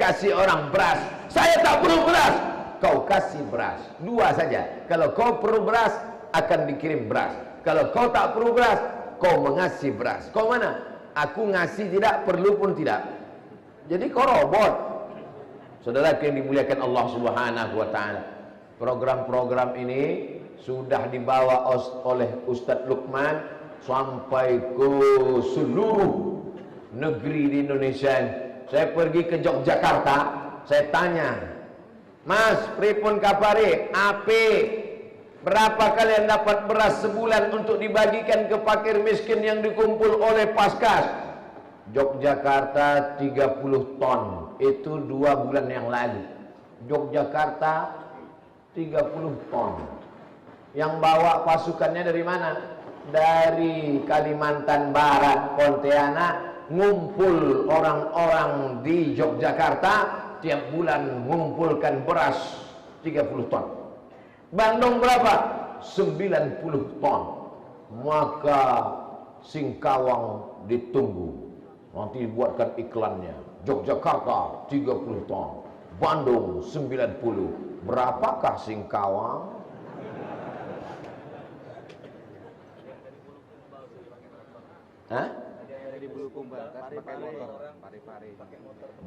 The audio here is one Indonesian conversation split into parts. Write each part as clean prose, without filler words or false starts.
kasih orang beras. Saya tak perlu beras, kau kasih beras. Dua saja. Kalau kau perlu beras, akan dikirim beras. Kalau kau tak perlu beras, kau mengasih beras. Kau mana? Aku ngasih tidak, perlu pun tidak. Jadi kau robot. Saudara yang dimuliakan Allah Subhanahu wa taala. Program-program ini sudah dibawa oleh Ustadz Lukman sampai ke seluruh negeri di Indonesia. Saya pergi ke Yogyakarta, saya tanya, Mas, pripun kapare? Ape? Berapa kalian dapat beras sebulan untuk dibagikan ke fakir miskin yang dikumpul oleh Paskas? Yogyakarta 30 ton. Itu 2 bulan yang lalu. Yogyakarta 30 ton. Yang bawa pasukannya dari mana? Dari Kalimantan Barat, Pontianak. Ngumpul orang-orang di Yogyakarta, tiap bulan mengumpulkan beras 30 ton. Bandung berapa? 90 ton. Maka Singkawang ditunggu. Nanti buatkan iklannya. Yogyakarta 30 ton, Bandung 90. Berapakah Singkawang? Hah?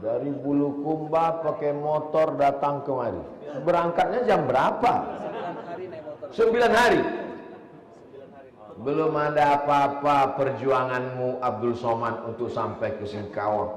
Dari Bulukumba pakai motor datang kemari. Berangkatnya jam berapa? 9 hari. Belum ada apa-apa perjuanganmu Abdul Somad untuk sampai ke Singkawang.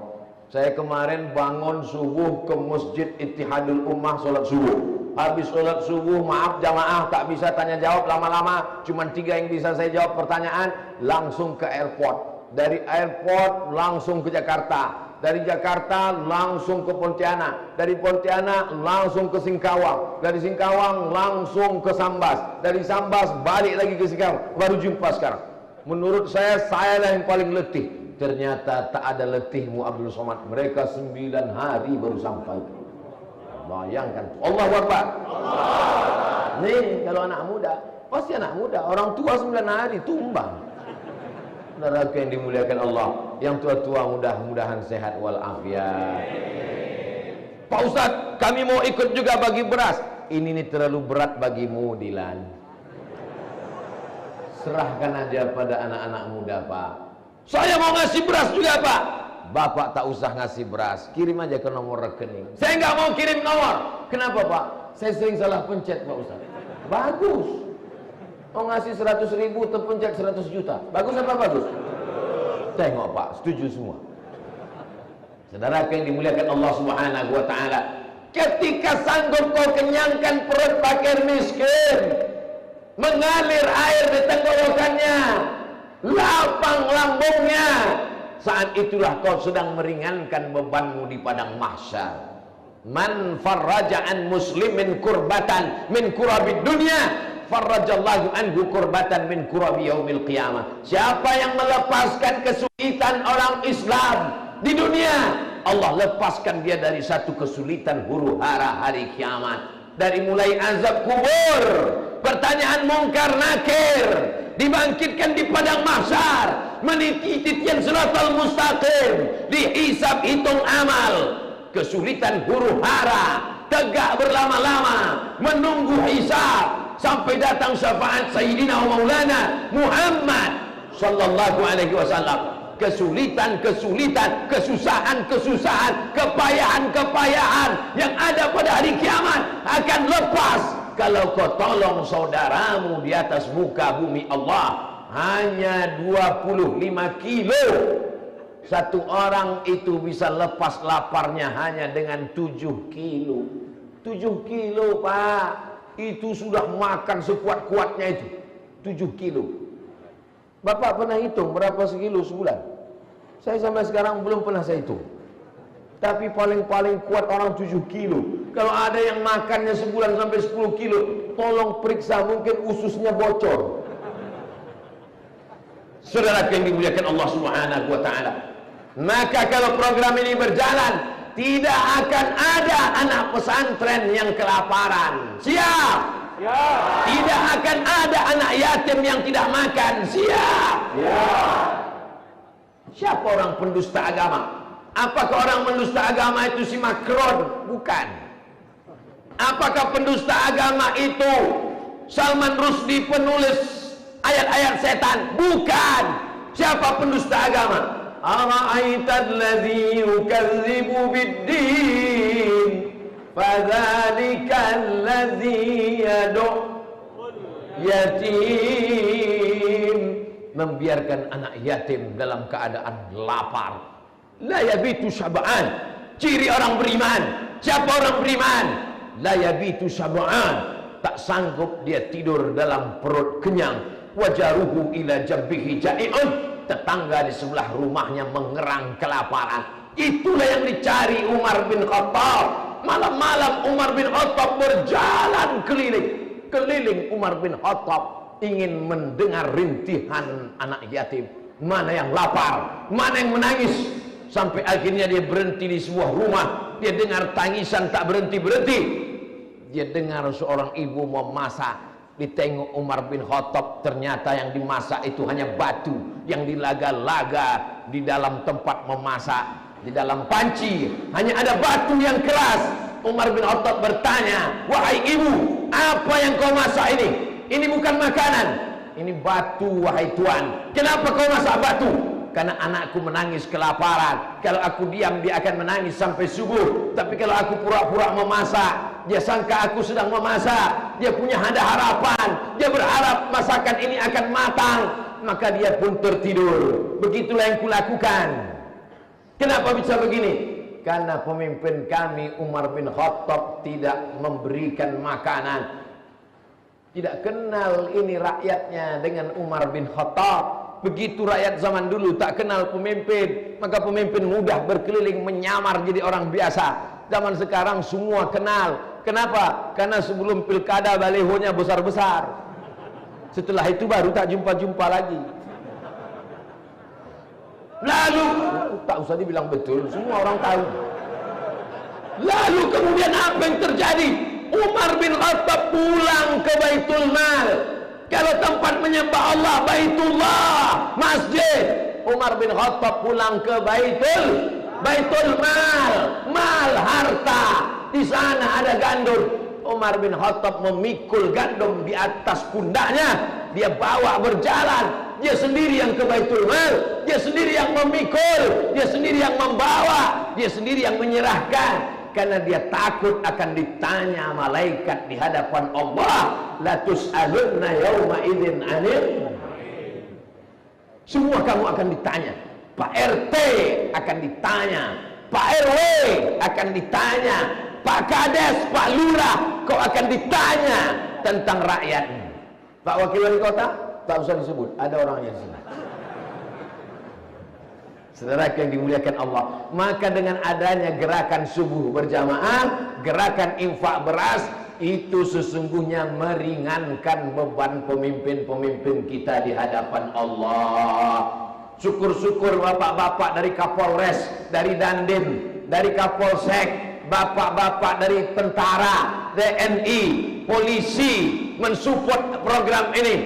Saya kemarin bangun subuh ke Masjid Ittihadul Ummah sholat subuh. Habis sholat subuh, maaf jamaah tak bisa tanya jawab lama-lama. Cuma 3 yang bisa saya jawab pertanyaan. Langsung ke airport. Dari airport langsung ke Jakarta. Dari Jakarta langsung ke Pontianak. Dari Pontianak langsung ke Singkawang. Dari Singkawang langsung ke Sambas. Dari Sambas balik lagi ke Singkawang. Baru jumpa sekarang. Menurut saya lah yang paling letih. Ternyata tak ada letihmu Abdul Somad. Mereka 9 hari baru sampai. Bayangkan. Allahu Akbar. Nih kalau anak muda. Pasti anak muda. Orang tua 9 hari tumbang. Saudara yang dimuliakan Allah, yang tua-tua mudah-mudahan sehat walafiat. Pak Ustadz, kami mau ikut juga bagi beras. Ini nih terlalu berat bagimu, Dilan. Serahkan aja pada anak-anak muda, Pak. Saya mau ngasih beras juga, Pak. Bapak tak usah ngasih beras, kirim aja ke nomor rekening. Saya nggak mau kirim nomor. Kenapa, Pak? Saya sering salah pencet, Pak Ustadz. Bagus. Mau ngasih 100.000 terpencet 100 juta. Bagus apa bagus? Tengok Pak, setuju semua. Saudara yang dimuliakan Allah Subhanahu wa taala, ketika sanggup kau kenyangkan perut fakir miskin, mengalir air di tenggorokannya, lapang lambungnya, saat itulah kau sedang meringankan bebanmu di padang mahsyar. Man farraja an muslimin kurbatan min kurabid dunya, farrajallahu anhu kurbatan min kurabi yaumil qiyamah. Siapa yang melepaskan kesulitan orang Islam di dunia, Allah lepaskan dia dari satu kesulitan huru-hara hari kiamat. Dari mulai azab kubur, pertanyaan mungkar nakir, dibangkitkan di padang mahsyar, meniti titian siratal mustaqim, dihisab hitung amal, kesulitan huru-hara, tegak berlama-lama, menunggu hisab, sampai datang syafaat Sayyidina wa Maulana Muhammad sallallahu alaihi wasallam. Kesulitan-kesulitan, kesusahan-kesusahan, kepayahan-kepayahan yang ada pada hari kiamat akan lepas kalau kau tolong saudaramu di atas muka bumi Allah. Hanya 25 kilo. Satu orang itu bisa lepas laparnya hanya dengan 7 kilo. 7 kilo, Pak. Itu sudah makan sekuat-kuatnya itu. 7 kilo. Bapak pernah hitung berapa sekilo sebulan? Saya sampai sekarang belum pernah saya hitung. Tapi paling-paling kuat orang 7 kilo. Kalau ada yang makannya sebulan sampai 10 kilo, tolong periksa, mungkin ususnya bocor. Saudara yang dimuliakan Allah Subhanahu wa taala. Maka kalau program ini berjalan, tidak akan ada anak pesantren yang kelaparan. Siap? Ya. Tidak akan ada anak yatim yang tidak makan. Siap? Ya. Siapa orang pendusta agama? Apakah orang mendusta agama itu si Macron? Bukan. Apakah pendusta agama itu Salman Rushdie, penulis ayat-ayat setan? Bukan. Siapa pendusta agama? Ara'aital ladzi yukadzibu bid-din fadzalikal ladzi yad'u yatim, membiarkan anak yatim dalam keadaan lapar. La yabitu syab'an. Ciri orang beriman. Siapa orang beriman? La yabitu syab'an. Tak sanggup dia tidur dalam perut kenyang. Wajaruhu ila jambihi ja'i'un. Tetangga di sebelah rumahnya mengerang kelaparan. Itulah yang dicari Umar bin Khattab. Malam-malam Umar bin Khattab berjalan keliling Umar bin Khattab ingin mendengar rintihan anak yatim. Mana yang lapar, mana yang menangis. Sampai akhirnya dia berhenti di sebuah rumah. Dia dengar tangisan tak berhenti-berhenti. Dia dengar seorang ibu memasak. Ditengok Umar bin Khattab, ternyata yang dimasak itu hanya batu yang dilaga-laga di dalam tempat memasak. Di dalam panci hanya ada batu yang keras. Umar bin Khattab bertanya, "Wahai ibu, apa yang kau masak ini? Ini bukan makanan, ini batu, wahai tuan. Kenapa kau masak batu?" Karena anakku menangis kelaparan. Kalau aku diam, dia akan menangis sampai subuh. Tapi kalau aku pura-pura memasak, dia sangka aku sedang memasak. Dia punya ada harapan. Dia berharap masakan ini akan matang. Maka dia pun tertidur. Begitulah yang kulakukan. Kenapa bisa begini? Karena pemimpin kami Umar bin Khattab tidak memberikan makanan. Tidak kenal ini rakyatnya dengan Umar bin Khattab. Begitu rakyat zaman dulu tak kenal pemimpin, maka pemimpin mudah berkeliling menyamar jadi orang biasa. Zaman sekarang semua kenal. Kenapa? Karena sebelum pilkada balihonya besar-besar. Setelah itu baru tak jumpa-jumpa lagi. Lalu tak usah dibilang betul, semua orang tahu. Lalu kemudian apa yang terjadi? Umar bin Khattab pulang ke Baitul Mal. Kalau tempat menyembah Allah Baitullah, masjid, Umar bin Khattab pulang ke Baitul Mal, harta. Di sana ada gandum. Umar bin Khattab memikul gandum di atas pundaknya. Dia bawa berjalan. Dia sendiri yang ke Baitul Mal, dia sendiri yang memikul, dia sendiri yang membawa, dia sendiri yang menyerahkan. Karena dia takut akan ditanya malaikat di hadapan Allah. La tus'alunna yawma idzin 'anil. Semua kamu akan ditanya. Pak RT akan ditanya, Pak RW akan ditanya, Pak Kades, Pak Lurah, kau akan ditanya tentang rakyat. Pak Wakil Wali Kota, tak usah disebut, ada orangnya di sini. Saudara yang dimuliakan Allah, maka dengan adanya gerakan subuh berjamaah, gerakan infak beras, itu sesungguhnya meringankan beban pemimpin-pemimpin kita di hadapan Allah. Syukur-syukur bapak-bapak dari Kapolres, dari Dandim, dari Kapolsek, bapak-bapak dari tentara, TNI, polisi mensupport program ini,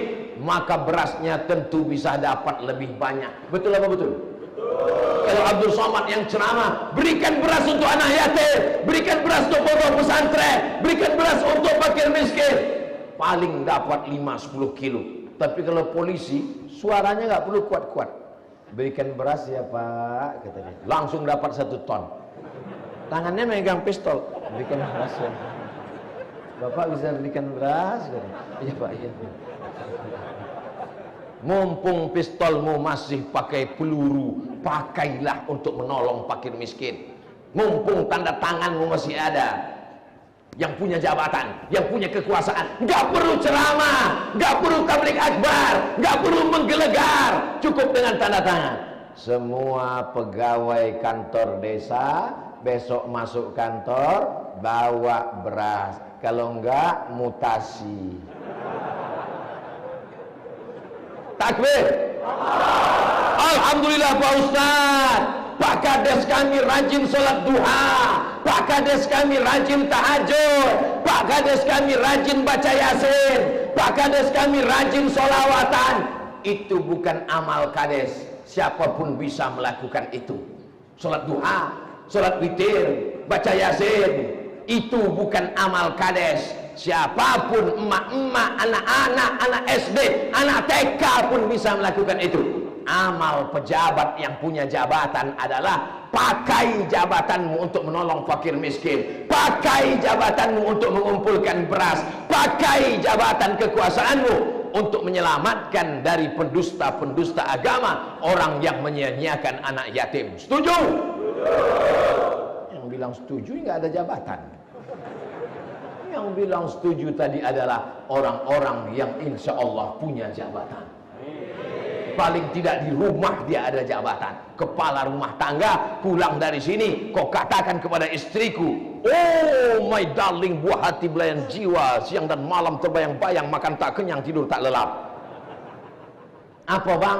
maka berasnya tentu bisa dapat lebih banyak. Betul apa betul? Kalau Abdul Somad yang ceramah, berikan beras untuk anak yatim, berikan beras untuk pondok pesantren, berikan beras untuk fakir miskin, paling dapat 5-10 kilo. Tapi kalau polisi, suaranya nggak perlu kuat-kuat. Berikan beras ya Pak, katanya, langsung dapat 1 ton. Tangannya megang pistol. Berikan beras ya. Bapak bisa berikan beras? Iya Pak, iya. Mumpung pistolmu masih pakai peluru, pakailah untuk menolong fakir miskin. Mumpung tanda tanganmu masih ada. Yang punya jabatan, yang punya kekuasaan, nggak perlu ceramah, nggak perlu tabligh akbar, nggak perlu menggelegar, cukup dengan tanda tangan. Semua pegawai kantor desa besok masuk kantor bawa beras, kalau enggak mutasi. Takbir. Alhamdulillah Pak Ustaz, Pak Kades kami rajin sholat duha, Pak Kades kami rajin tahajud, Pak Kades kami rajin baca yasin, Pak Kades kami rajin sholawatan. Itu bukan amal Kades, siapapun bisa melakukan itu. Sholat duha, sholat witir, baca yasin, itu bukan amal kades. Siapapun, emak-emak, anak-anak, anak SD, anak TK pun bisa melakukan itu. Amal pejabat yang punya jabatan adalah pakai jabatanmu untuk menolong fakir miskin, pakai jabatanmu untuk mengumpulkan beras, pakai jabatan kekuasaanmu untuk menyelamatkan dari pendusta-pendusta agama, orang yang menyia-nyiakan anak yatim. Setuju? Yang bilang setuju nggak ada jabatan. Yang bilang setuju tadi adalah orang-orang yang insya Allah punya jabatan. Paling tidak di rumah dia ada jabatan. Kepala rumah tangga, pulang dari sini kau katakan kepada istriku, oh my darling, buah hati belayan jiwa, siang dan malam terbayang-bayang, makan tak kenyang, tidur tak lelap. Apa bang?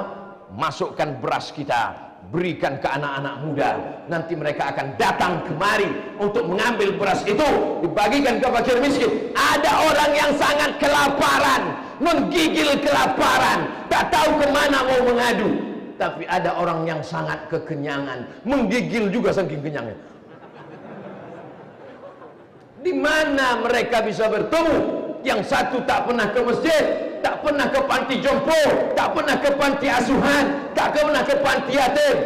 Masukkan beras kita, berikan ke anak-anak muda. Nanti mereka akan datang kemari untuk mengambil beras itu, dibagikan ke fakir miskin. Ada orang yang sangat kelaparan, menggigil kelaparan, tak tahu kemana mau mengadu. Tapi ada orang yang sangat kekenyangan, menggigil juga saking kenyangnya. Di mana mereka bisa bertemu? Yang satu tak pernah ke masjid, tak pernah ke panti jompo, tak pernah ke panti asuhan, tak pernah ke panti yatim.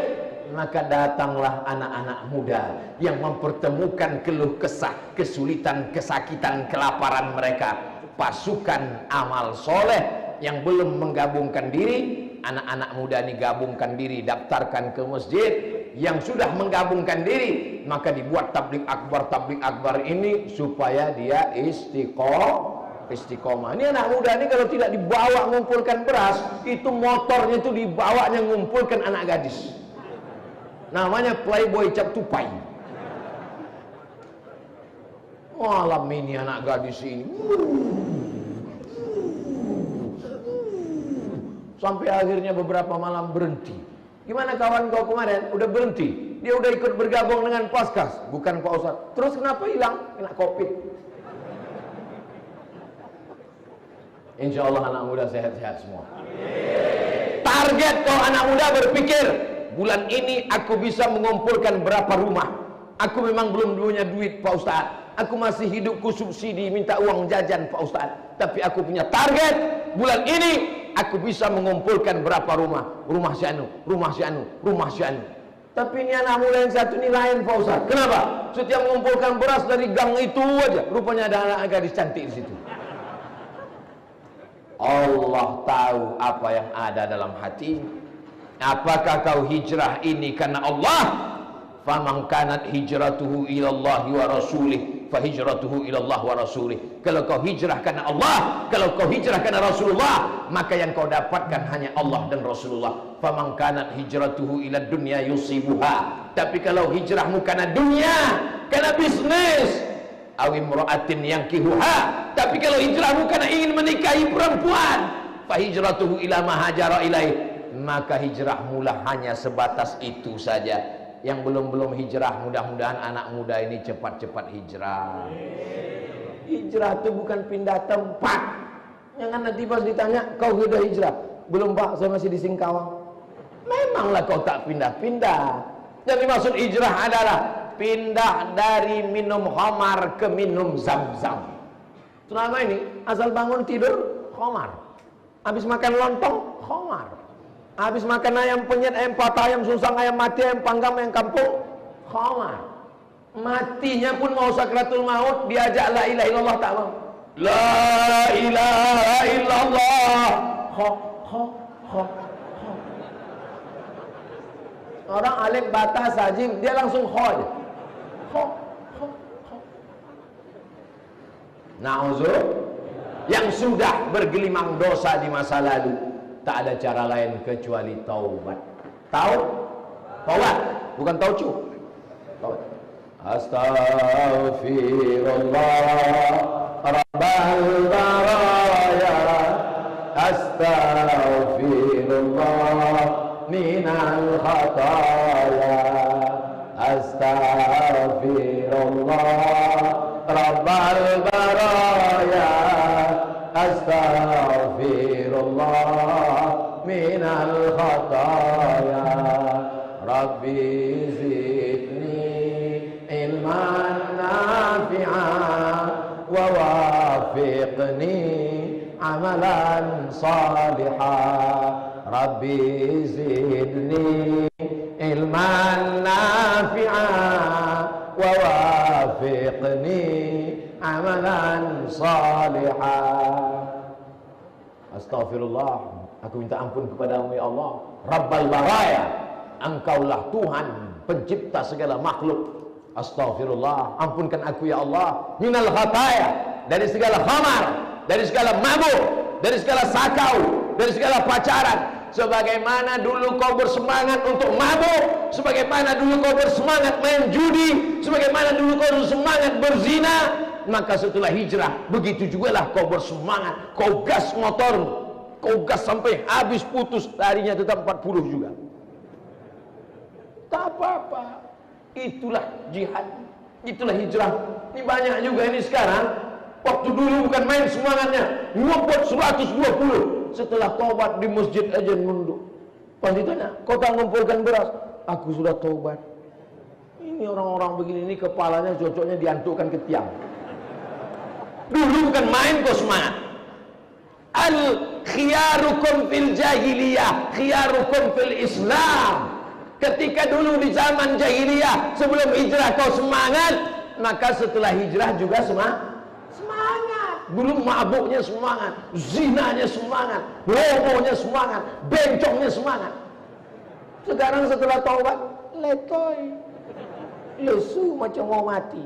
Maka datanglah anak-anak muda yang mempertemukan keluh kesah, kesulitan, kesakitan, kelaparan mereka. Pasukan amal soleh yang belum menggabungkan diri, anak-anak muda ini gabungkan diri, daftarkan ke masjid. Yang sudah menggabungkan diri, maka dibuat tablik akbar ini supaya dia istiqomah. Ini anak muda ini kalau tidak dibawa mengumpulkan beras, itu motornya itu dibawanya mengumpulkan anak gadis. Namanya playboy cap tupai. Malam ini anak gadis ini sampai akhirnya beberapa malam berhenti. Gimana kawan kau kemarin? Udah berhenti. Dia udah ikut bergabung dengan Paskas. Bukan Pak Ustaz. Terus kenapa hilang? Kena Covid. Insya Allah anak muda sehat-sehat semua. Target kau anak muda berpikir, bulan ini aku bisa mengumpulkan berapa rumah. Aku memang belum punya duit Pak Ustaz. Aku masih hidupku subsidi, minta uang jajan Pak Ustaz. Tapi aku punya target, bulan ini aku bisa mengumpulkan berapa rumah. Rumah si anu, rumah si anu, rumah si anu. Tapi ini anak muda yang satu ini lain Pak Ustaz. Kenapa? Setiap mengumpulkan beras dari gang itu aja, rupanya ada anak gadis cantik di situ. Allah tahu apa yang ada dalam hati. Apakah kau hijrah ini karena Allah? Faman kanat hijratuhu ilallahi wa rasulih, fa hijratuhu ilallah wa rasulih. Kalau kau hijrah karena Allah, kalau kau hijrah karena Rasulullah, maka yang kau dapatkan hanya Allah dan Rasulullah. Faman kanat hijratuhu ila dunya yusibuha. Tapi kalau hijrahmu karena dunia, karena bisnis, awim imra'atin yankihuha. Tapi kalau hijrahmu karena ingin menikahi perempuan, fa hijratuhu ila ma hajara ilaih, maka hijrahmu lah hanya sebatas itu saja. Yang belum hijrah, mudah-mudahan anak muda ini cepat-cepat hijrah. Hijrah itu bukan pindah tempat. Jangan nanti pas ditanya, kau sudah hijrah? Belum Pak, saya masih di Singkawang. Memanglah kau tak pindah-pindah. Yang dimaksud hijrah adalah pindah dari minum khamar ke minum zam-zam. Selama ini asal bangun tidur khamar, habis makan lontong khamar, habis makan ayam penyet, ayam patah, ayam susang, ayam mati, ayam panggang, ayam kampung khamar. Matinya pun mau sakratul maut, diajak la ilaha illallah tak mau. La ilaha illallah. Orang alif bata sajim, dia langsung kho. Na'udzubillah. Yang sudah bergelimang dosa di masa lalu, tak ada cara lain kecuali taubat. Taubat, bukan taucu. Taubat. Astaghfirullah Rabbal baraya, astaghfirullah minal khataya, astaghfirullah Rabbal baraya, astaghfirullah minal khataya, Rabbi amalan salihah. Rabbi zidni ilman nafi'ah wa wafiqni amalan salihah. Astaghfirullah, aku minta ampun kepadamu ya Allah. Rabbal baraya, engkaulah Tuhan pencipta segala makhluk. Astaghfirullah, ampunkan aku ya Allah. Minal khataya, dari segala khamar, dari segala mabuk, dari segala sakau, dari segala pacaran. Sebagaimana dulu kau bersemangat untuk mabuk, sebagaimana dulu kau bersemangat main judi, sebagaimana dulu kau bersemangat berzina, maka setelah hijrah begitu juga lah kau bersemangat, kau gas motor, kau gas sampai habis putus, larinya tetap 40 juga. Tak apa-apa. Itulah jihad, itulah hijrah. Ini banyak juga ini sekarang. Waktu dulu bukan main semangatnya, ngobot 120. Setelah tobat di masjid aja nunduk. Pas ditanya, kau tak ngumpulkan beras? Aku sudah tobat. Ini orang-orang begini, ini kepalanya cocoknya diantukkan ke tiang. Dulu bukan main kau semangat. Al khiyarukum fil jahiliyah, khiyarukum fil Islam. Ketika dulu di zaman jahiliyah sebelum hijrah kau semangat, maka setelah hijrah juga semangat. Dulu mabuknya semangat, zinanya semangat, homonya semangat, bencongnya semangat. Sekarang setelah taubat, letoy, lesu macam mau mati.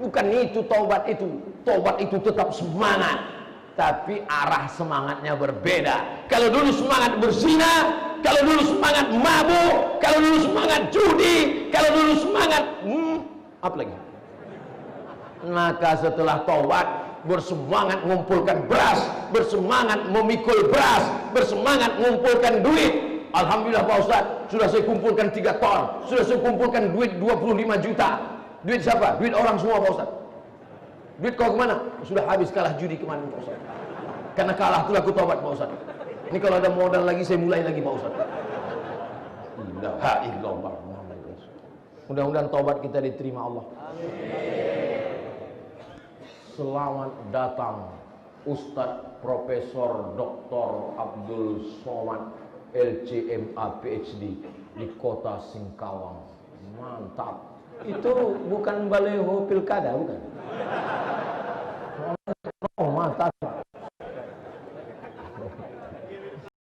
Bukan itu taubat itu. Taubat itu tetap semangat, tapi arah semangatnya berbeda. Kalau dulu semangat berzina, kalau dulu semangat mabuk, kalau dulu semangat judi, kalau dulu semangat apa lagi? Maka setelah taubat bersemangat mengumpulkan beras, bersemangat memikul beras, bersemangat mengumpulkan duit. Alhamdulillah Pak Ustaz, sudah saya kumpulkan 3 ton, sudah saya kumpulkan duit 25 juta. Duit siapa? Duit orang semua Pak Ustaz. Duit kau kemana? Sudah habis, kalah judi kemarin Pak Ustaz. Karena kalah itulah aku taubat Pak Ustaz. Ini kalau ada modal lagi saya mulai lagi Pak Ustaz. La illallah. Mudah-mudahan taubat kita diterima Allah. Selamat datang Ustadz Profesor Dr. Abdul Somad LCMA PhD di kota Singkawang. Mantap. Itu bukan baleho pilkada, bukan? Oh, mantap.